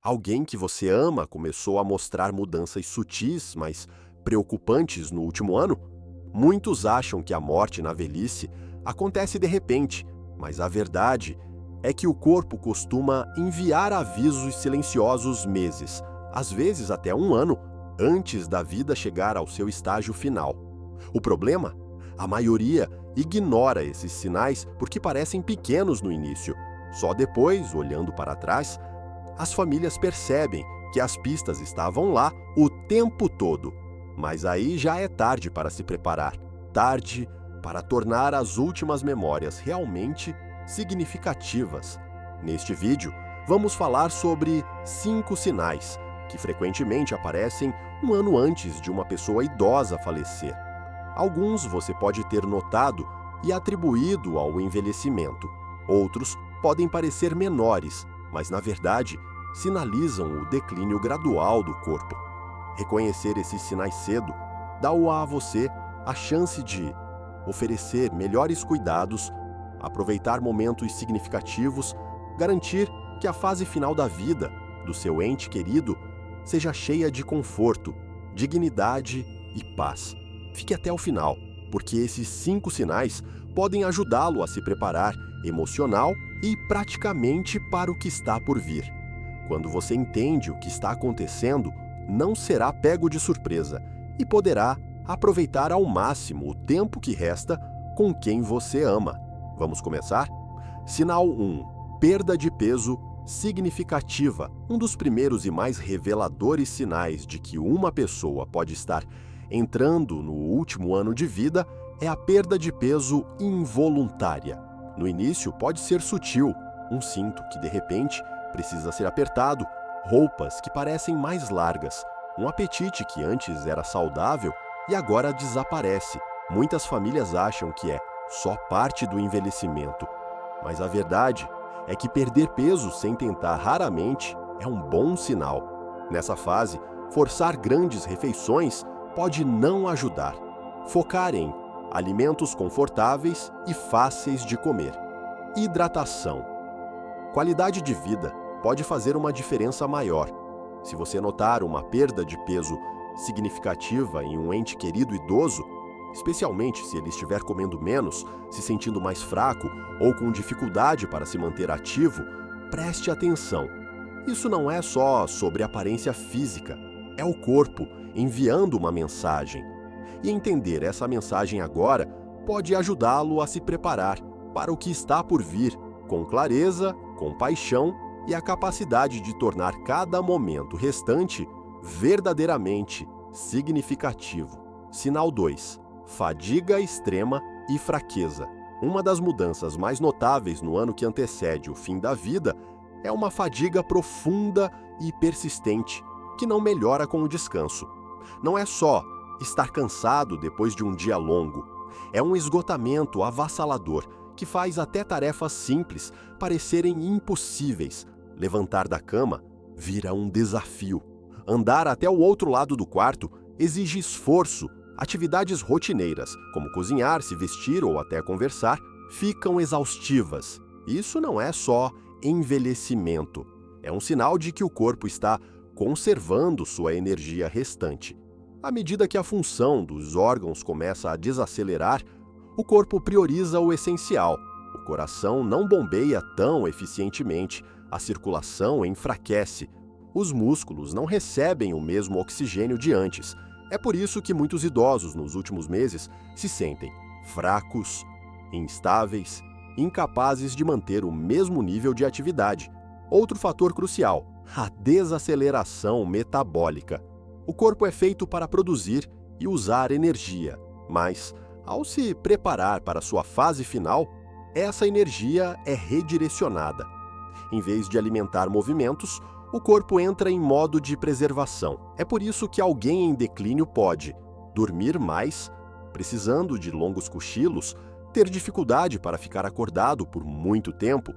Alguém que você ama começou a mostrar mudanças sutis, mas preocupantes no último ano? Muitos acham que a morte na velhice acontece de repente, mas a verdade é que o corpo costuma enviar avisos silenciosos meses, às vezes até um ano, antes da vida chegar ao seu estágio final. O problema? A maioria ignora esses sinais porque parecem pequenos no início. Só depois, olhando para trás, as famílias percebem que as pistas estavam lá o tempo todo. Mas aí já é tarde para se preparar, tarde para tornar as últimas memórias realmente significativas. Neste vídeo, vamos falar sobre 5 sinais que frequentemente aparecem um ano antes de uma pessoa idosa falecer. Alguns você pode ter notado e atribuído ao envelhecimento. Outros podem parecer menores, mas na verdade sinalizam o declínio gradual do corpo. Reconhecer esses sinais cedo dá a você a chance de oferecer melhores cuidados, aproveitar momentos significativos, garantir que a fase final da vida do seu ente querido seja cheia de conforto, dignidade e paz. Fique até o final, porque esses 5 sinais podem ajudá-lo a se preparar emocional e praticamente para o que está por vir. Quando você entende o que está acontecendo, não será pego de surpresa e poderá aproveitar ao máximo o tempo que resta com quem você ama. Vamos começar? Sinal 1. Perda de peso significativa. Um dos primeiros e mais reveladores sinais de que uma pessoa pode estar entrando no último ano de vida é a perda de peso involuntária. No início pode ser sutil, um cinto que de repente precisa ser apertado, roupas que parecem mais largas, um apetite que antes era saudável e agora desaparece. Muitas famílias acham que é só parte do envelhecimento, mas a verdade é que perder peso sem tentar raramente é um bom sinal. Nessa fase, forçar grandes refeições pode não ajudar. Focar em alimentos confortáveis e fáceis de comer. Hidratação. Qualidade de vida pode fazer uma diferença maior. Se você notar uma perda de peso significativa em um ente querido idoso, especialmente se ele estiver comendo menos, se sentindo mais fraco ou com dificuldade para se manter ativo, preste atenção. Isso não é só sobre aparência física, é o corpo enviando uma mensagem. E entender essa mensagem agora pode ajudá-lo a se preparar para o que está por vir, com clareza, compaixão e a capacidade de tornar cada momento restante verdadeiramente significativo. Sinal 2. Fadiga extrema e fraqueza. Uma das mudanças mais notáveis no ano que antecede o fim da vida é uma fadiga profunda e persistente, que não melhora com o descanso. Não é só estar cansado depois de um dia longo, é um esgotamento avassalador que faz até tarefas simples parecerem impossíveis. Levantar da cama vira um desafio. Andar até o outro lado do quarto exige esforço. Atividades rotineiras, como cozinhar, se vestir ou até conversar, ficam exaustivas. Isso não é só envelhecimento. É um sinal de que o corpo está conservando sua energia restante. À medida que a função dos órgãos começa a desacelerar, o corpo prioriza o essencial. O coração não bombeia tão eficientemente, a circulação enfraquece. Os músculos não recebem o mesmo oxigênio de antes. É por isso que muitos idosos nos últimos meses se sentem fracos, instáveis, incapazes de manter o mesmo nível de atividade. Outro fator crucial, a desaceleração metabólica. O corpo é feito para produzir e usar energia, mas, ao se preparar para sua fase final, essa energia é redirecionada. Em vez de alimentar movimentos, o corpo entra em modo de preservação. É por isso que alguém em declínio pode dormir mais, precisando de longos cochilos, ter dificuldade para ficar acordado por muito tempo,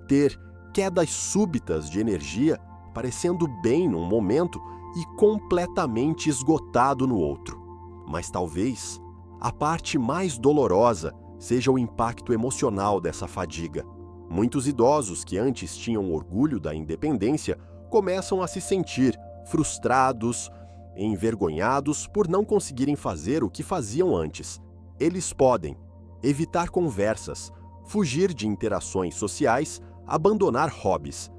ter quedas súbitas de energia, parecendo bem num momento e completamente esgotado no outro. Mas talvez a parte mais dolorosa seja o impacto emocional dessa fadiga. Muitos idosos que antes tinham orgulho da independência começam a se sentir frustrados, envergonhados por não conseguirem fazer o que faziam antes. Eles podem evitar conversas, fugir de interações sociais, abandonar hobbies.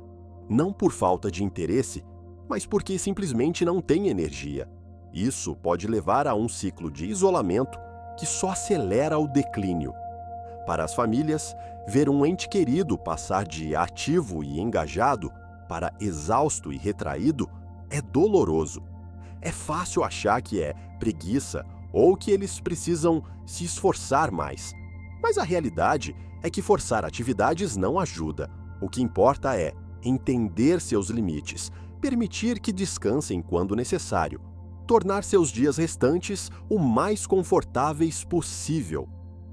Não por falta de interesse, mas porque simplesmente não têm energia. Isso pode levar a um ciclo de isolamento que só acelera o declínio. Para as famílias, ver um ente querido passar de ativo e engajado para exausto e retraído é doloroso. É fácil achar que é preguiça ou que eles precisam se esforçar mais. Mas a realidade é que forçar atividades não ajuda. O que importa é entender seus limites, permitir que descansem quando necessário, tornar seus dias restantes o mais confortáveis possível.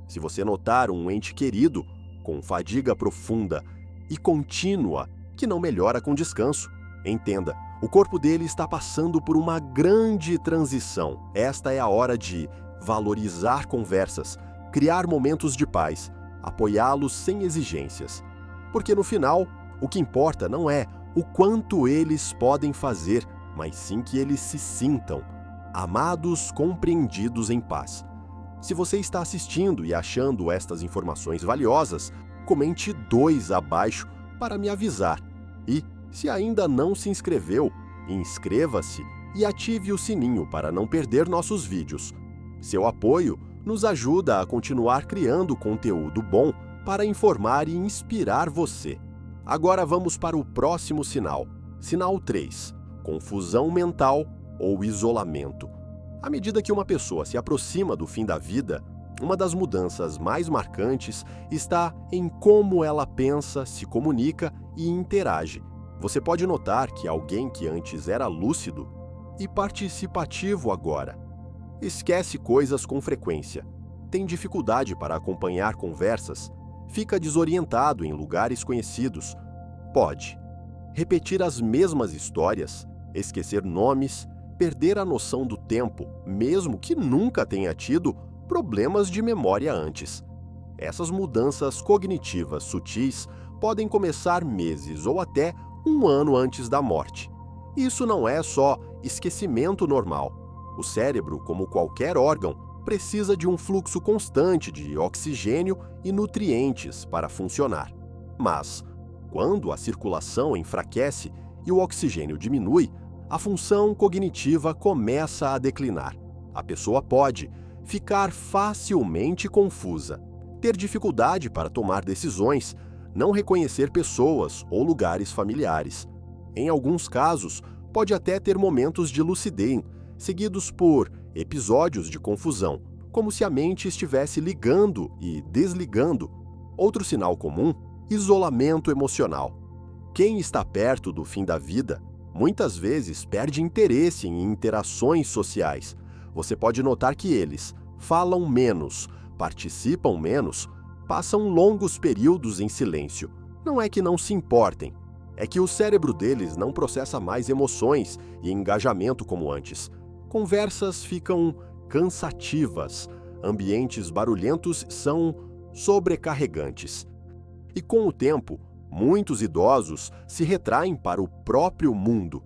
Se você notar um ente querido com fadiga profunda e contínua que não melhora com descanso, entenda, o corpo dele está passando por uma grande transição. Esta é a hora de valorizar conversas, criar momentos de paz, apoiá-los sem exigências. Porque no final, o que importa não é o quanto eles podem fazer, mas sim que eles se sintam amados, compreendidos em paz. Se você está assistindo e achando estas informações valiosas, comente 2 abaixo para me avisar. E, se ainda não se inscreveu, inscreva-se e ative o sininho para não perder nossos vídeos. Seu apoio nos ajuda a continuar criando conteúdo bom para informar e inspirar você. Agora vamos para o próximo sinal. Sinal 3. Confusão mental ou isolamento. À medida que uma pessoa se aproxima do fim da vida, uma das mudanças mais marcantes está em como ela pensa, se comunica e interage. Você pode notar que alguém que antes era lúcido e participativo agora esquece coisas com frequência, tem dificuldade para acompanhar conversas, fica desorientado em lugares conhecidos, pode repetir as mesmas histórias, esquecer nomes, perder a noção do tempo, mesmo que nunca tenha tido problemas de memória antes. Essas mudanças cognitivas sutis podem começar meses ou até 1 ano antes da morte. Isso não é só esquecimento normal. O cérebro, como qualquer órgão, precisa de um fluxo constante de oxigênio e nutrientes para funcionar. Mas, quando a circulação enfraquece e o oxigênio diminui, a função cognitiva começa a declinar. A pessoa pode ficar facilmente confusa, ter dificuldade para tomar decisões, não reconhecer pessoas ou lugares familiares. Em alguns casos, pode até ter momentos de lucidez, seguidos por episódios de confusão, como se a mente estivesse ligando e desligando. Outro sinal comum: isolamento emocional. Quem está perto do fim da vida muitas vezes perde interesse em interações sociais. Você pode notar que eles falam menos, participam menos, passam longos períodos em silêncio. Não é que não se importem, é que o cérebro deles não processa mais emoções e engajamento como antes. Conversas ficam cansativas, ambientes barulhentos são sobrecarregantes. E com o tempo, muitos idosos se retraem para o próprio mundo.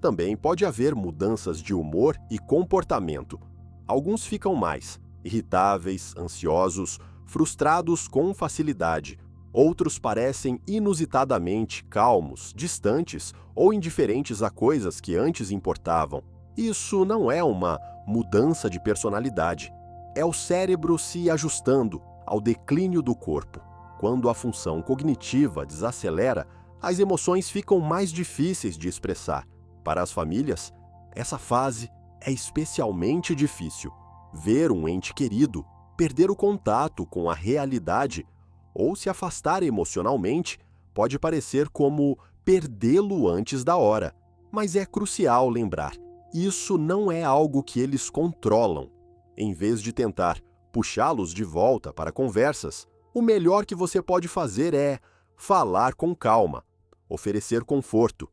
Também pode haver mudanças de humor e comportamento. Alguns ficam mais irritáveis, ansiosos, frustrados com facilidade. Outros parecem inusitadamente calmos, distantes ou indiferentes a coisas que antes importavam. Isso não é uma mudança de personalidade. É o cérebro se ajustando ao declínio do corpo. Quando a função cognitiva desacelera, as emoções ficam mais difíceis de expressar. Para as famílias, essa fase é especialmente difícil. Ver um ente querido, perder o contato com a realidade ou se afastar emocionalmente pode parecer como perdê-lo antes da hora. Mas é crucial lembrar, isso não é algo que eles controlam. Em vez de tentar puxá-los de volta para conversas, o melhor que você pode fazer é falar com calma, oferecer conforto,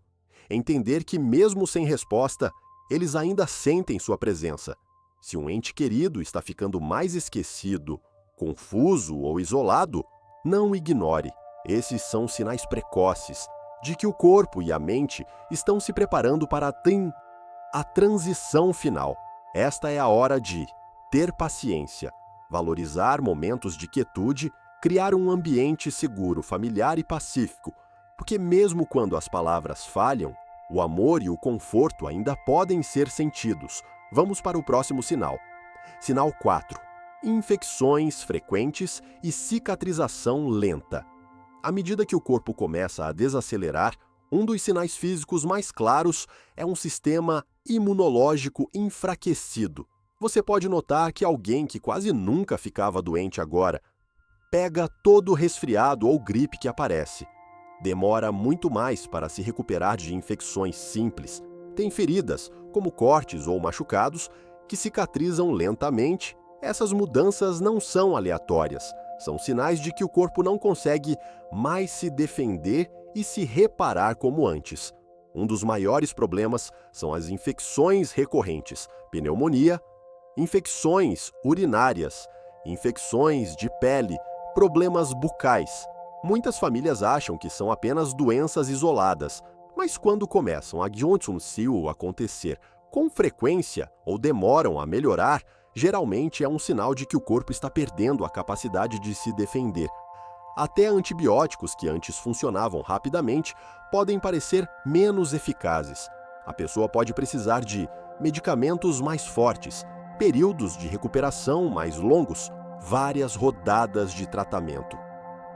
entender que mesmo sem resposta, eles ainda sentem sua presença. Se um ente querido está ficando mais esquecido, confuso ou isolado, não ignore. Esses são sinais precoces. de que o corpo e a mente estão se preparando para a transição final. Esta é a hora de ter paciência, valorizar momentos de quietude, criar um ambiente seguro, familiar e pacífico, porque mesmo quando as palavras falham, o amor e o conforto ainda podem ser sentidos. Vamos para o próximo sinal. Sinal 4. Infecções frequentes e cicatrização lenta. À medida que o corpo começa a desacelerar, um dos sinais físicos mais claros é um sistema imunológico enfraquecido. Você pode notar que alguém que quase nunca ficava doente agora pega todo resfriado ou gripe que aparece. Demora muito mais para se recuperar de infecções simples. Tem feridas, como cortes ou machucados, que cicatrizam lentamente. Essas mudanças não são aleatórias. São sinais de que o corpo não consegue mais se defender e se reparar como antes. Um dos maiores problemas são as infecções recorrentes, pneumonia, infecções urinárias, infecções de pele, problemas bucais. Muitas famílias acham que são apenas doenças isoladas, mas quando começam a Johnson-Seal acontecer com frequência ou demoram a melhorar, geralmente é um sinal de que o corpo está perdendo a capacidade de se defender. Até antibióticos que antes funcionavam rapidamente podem parecer menos eficazes. A pessoa pode precisar de medicamentos mais fortes, períodos de recuperação mais longos, várias rodadas de tratamento.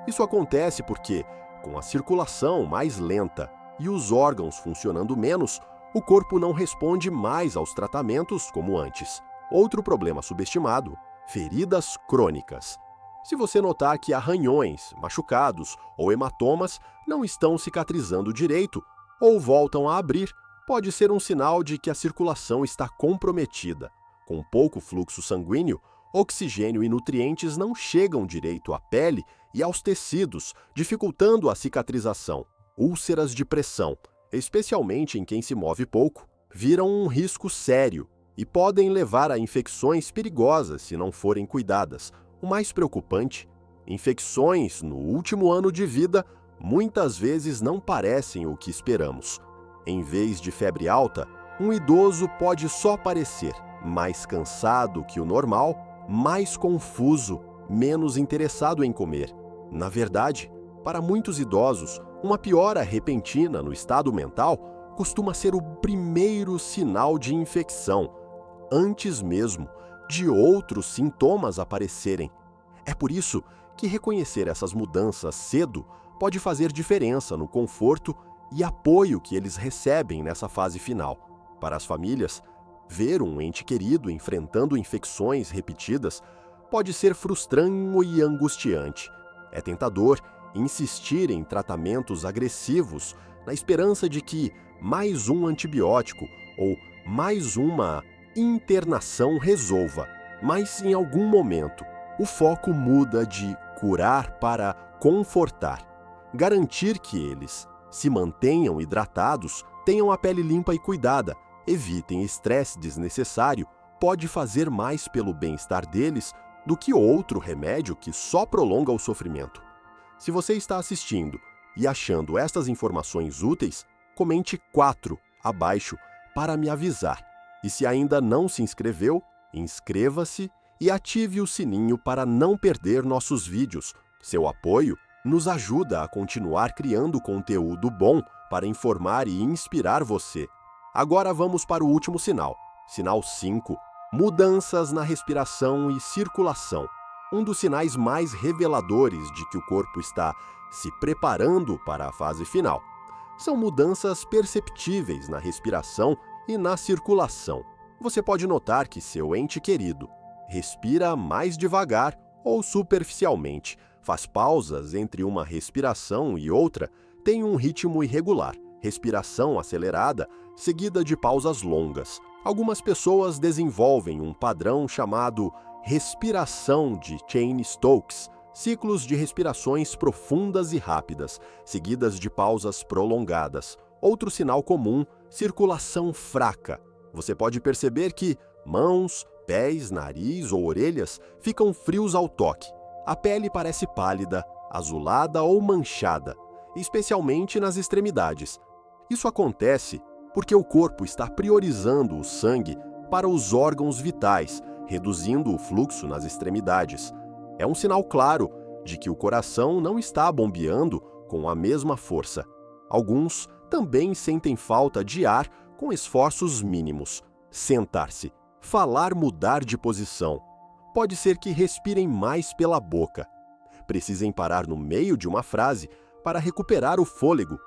Isso acontece porque, com a circulação mais lenta e os órgãos funcionando menos, o corpo não responde mais aos tratamentos como antes. Outro problema subestimado: feridas crônicas. Se você notar que arranhões, machucados ou hematomas não estão cicatrizando direito ou voltam a abrir, pode ser um sinal de que a circulação está comprometida. Com pouco fluxo sanguíneo, oxigênio e nutrientes não chegam direito à pele e aos tecidos, dificultando a cicatrização. Úlceras de pressão, especialmente em quem se move pouco, viram um risco sério e podem levar a infecções perigosas se não forem cuidadas. O mais preocupante, infecções no último ano de vida muitas vezes não parecem o que esperamos. Em vez de febre alta, um idoso pode só parecer mais cansado que o normal, mais confuso, menos interessado em comer. Na verdade, para muitos idosos, uma piora repentina no estado mental costuma ser o primeiro sinal de infecção, antes mesmo de outros sintomas aparecerem. É por isso que reconhecer essas mudanças cedo pode fazer diferença no conforto e apoio que eles recebem nessa fase final. Para as famílias, ver um ente querido enfrentando infecções repetidas pode ser frustrante e angustiante. É tentador insistir em tratamentos agressivos na esperança de que mais um antibiótico ou mais uma internação resolva. Mas em algum momento, o foco muda de curar para confortar. Garantir que eles se mantenham hidratados, tenham a pele limpa e cuidada, evitem estresse desnecessário, pode fazer mais pelo bem-estar deles do que outro remédio que só prolonga o sofrimento. Se você está assistindo e achando estas informações úteis, comente 4 abaixo para me avisar. E se ainda não se inscreveu, inscreva-se e ative o sininho para não perder nossos vídeos. Seu apoio nos ajuda a continuar criando conteúdo bom para informar e inspirar você. Agora vamos para o último sinal. Sinal 5. Mudanças na respiração e circulação. Um dos sinais mais reveladores de que o corpo está se preparando para a fase final. São mudanças perceptíveis na respiração e na circulação. Você pode notar que seu ente querido respira mais devagar ou superficialmente, faz pausas entre uma respiração e outra, tem um ritmo irregular, respiração acelerada, seguida de pausas longas. Algumas pessoas desenvolvem um padrão chamado respiração de Cheyne-Stokes, ciclos de respirações profundas e rápidas, seguidas de pausas prolongadas. Outro sinal comum, circulação fraca. Você pode perceber que mãos, pés, nariz ou orelhas ficam frios ao toque. A pele parece pálida, azulada ou manchada. especialmente nas extremidades. Isso acontece porque o corpo está priorizando o sangue para os órgãos vitais, reduzindo o fluxo nas extremidades. É um sinal claro de que o coração não está bombeando com a mesma força. Alguns também sentem falta de ar com esforços mínimos. Sentar-se, falar, mudar de posição. Pode ser que respirem mais pela boca. Precisem parar no meio de uma frase para recuperar o fôlego.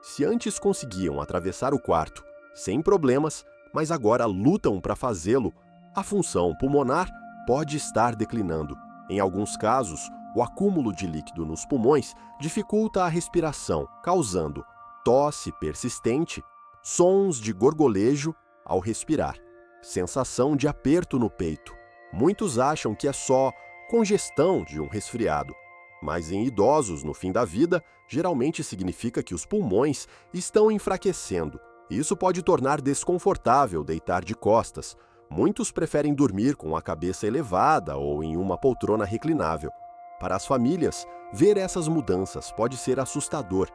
Se antes conseguiam atravessar o quarto sem problemas, mas agora lutam para fazê-lo, a função pulmonar pode estar declinando. Em alguns casos, o acúmulo de líquido nos pulmões dificulta a respiração, causando tosse persistente, sons de gorgolejo ao respirar, sensação de aperto no peito. Muitos acham que é só congestão de um resfriado, mas em idosos, no fim da vida, geralmente significa que os pulmões estão enfraquecendo. Isso pode tornar desconfortável deitar de costas. Muitos preferem dormir com a cabeça elevada ou em uma poltrona reclinável. Para as famílias, ver essas mudanças pode ser assustador.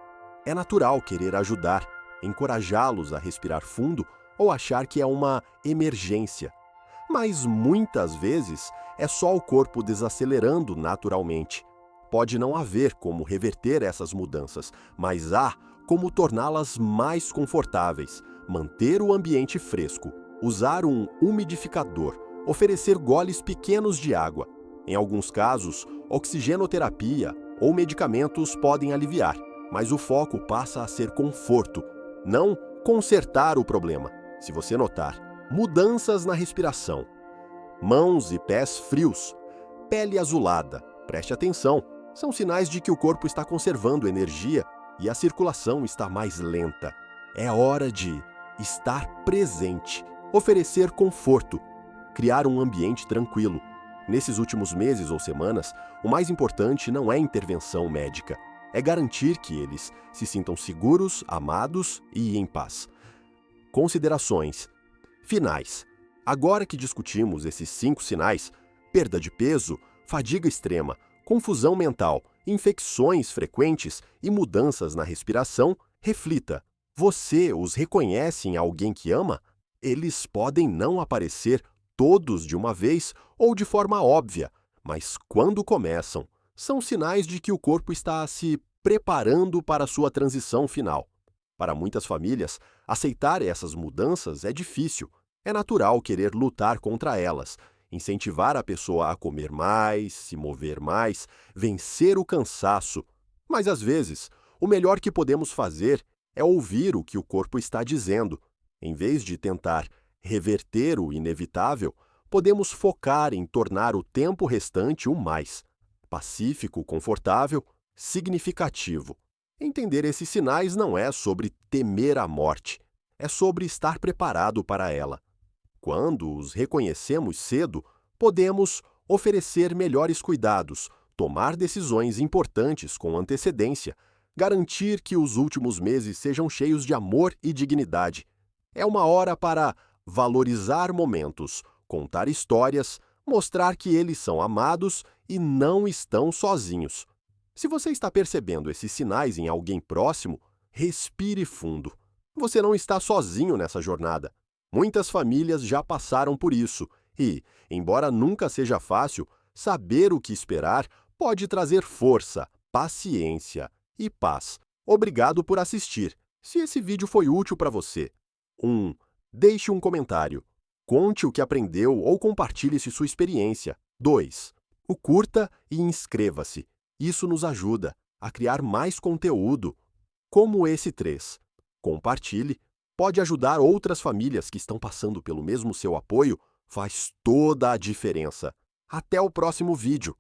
É natural querer ajudar, encorajá-los a respirar fundo ou achar que é uma emergência. Mas muitas vezes é só o corpo desacelerando naturalmente. Pode não haver como reverter essas mudanças, mas há como torná-las mais confortáveis, manter o ambiente fresco, usar um umidificador, oferecer goles pequenos de água. Em alguns casos, oxigenoterapia ou medicamentos podem aliviar, mas o foco passa a ser conforto, não consertar o problema. Se você notar, mudanças na respiração, mãos e pés frios, pele azulada, preste atenção, são sinais de que o corpo está conservando energia e a circulação está mais lenta. É hora de estar presente, oferecer conforto, criar um ambiente tranquilo. Nesses últimos meses ou semanas, o mais importante não é intervenção médica, é garantir que eles se sintam seguros, amados e em paz. Considerações finais. Agora que discutimos esses 5 sinais, perda de peso, fadiga extrema, confusão mental, infecções frequentes e mudanças na respiração, reflita. Você os reconhece em alguém que ama? Eles podem não aparecer todos de uma vez ou de forma óbvia, mas quando começam, são sinais de que o corpo está se preparando para a sua transição final. Para muitas famílias, aceitar essas mudanças é difícil. É natural querer lutar contra elas, incentivar a pessoa a comer mais, se mover mais, vencer o cansaço. Mas às vezes, o melhor que podemos fazer é ouvir o que o corpo está dizendo. Em vez de tentar reverter o inevitável, podemos focar em tornar o tempo restante o mais pacífico, confortável, significativo. Entender esses sinais não é sobre temer a morte, é sobre estar preparado para ela. Quando os reconhecemos cedo, podemos oferecer melhores cuidados, tomar decisões importantes com antecedência, garantir que os últimos meses sejam cheios de amor e dignidade. É uma hora para valorizar momentos, contar histórias, mostrar que eles são amados e não estão sozinhos. Se você está percebendo esses sinais em alguém próximo, respire fundo. Você não está sozinho nessa jornada. Muitas famílias já passaram por isso e, embora nunca seja fácil, saber o que esperar pode trazer força, paciência e paz. Obrigado por assistir. Se esse vídeo foi útil para você, deixe um comentário. Conte o que aprendeu ou compartilhe-se sua experiência. 2. O curta e inscreva-se. Isso nos ajuda a criar mais conteúdo, como esse 3. Compartilhe. Pode ajudar outras famílias que estão passando pelo mesmo. Seu apoio faz toda a diferença. Até o próximo vídeo.